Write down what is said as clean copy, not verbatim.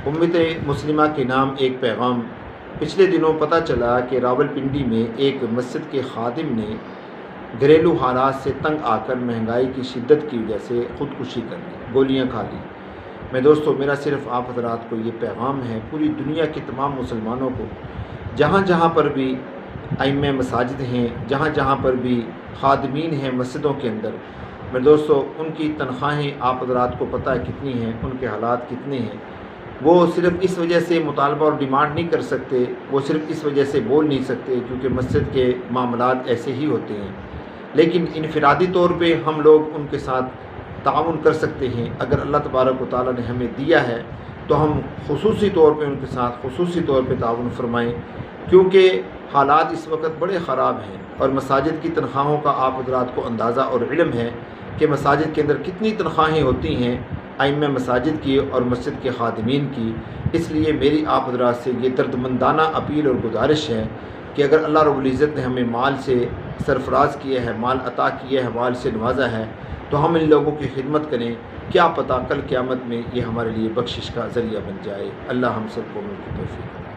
उम्मत मुस्लिमा के नाम एक पैगाम। पिछले दिनों पता चला कि रावलपिंडी में एक मस्जिद के खादिम ने घरेलू हालात से तंग आकर महंगाई की शिद्दत की वजह से ख़ुदकुशी कर ली, गोलियां खा ली। मैं दोस्तों, मेरा सिर्फ़ आप हज़रात को ये पैगाम है, पूरी दुनिया के तमाम मुसलमानों को, जहाँ जहाँ पर भी आइम्मे मसाजिद हैं, जहाँ जहाँ पर भी खादिमीन हैं मस्जिदों के अंदर, मैं दोस्तों उनकी तनख्वाहें आप हज़रात को पता है कितनी हैं, उनके हालात कितने हैं। वो सिर्फ़ इस वजह से मुतालबा और डिमांड नहीं कर सकते, वो सिर्फ़ इस वजह से बोल नहीं सकते क्योंकि मस्जिद के मामलात ऐसे ही होते हैं। लेकिन इनफरादी तौर पे हम लोग उनके साथ ताउन कर सकते हैं। अगर अल्लाह तबारक व तआला ने हमें दिया है तो हम खुसूसी तौर पे उनके साथ खुसूसी तौर पे ताउन फरमाएँ, क्योंकि हालात इस वक्त बड़े ख़राब हैं। और मसाजिद की तनख्वाहों का आप हज़रात को अंदाज़ा और इल्म है कि मसाजिद के अंदर कितनी तनख्वाहें होती हैं आइम्मे मसाजिद की और मस्जिद के खादिमीन की। इसलिए मेरी आप हज़रात से ये दर्दमंदाना अपील और गुजारिश है कि अगर अल्लाह रब्बुल इज़्ज़त ने हमें माल से सरफराज किया है, माल अता किया है, माल से नवाजा है, तो हम इन लोगों की खिदमत करें। क्या पता कल क़यामत में ये हमारे लिए बख्शिश का ज़रिया बन जाए। अल्लाह हम सबको उनकी तौफ़ीक़।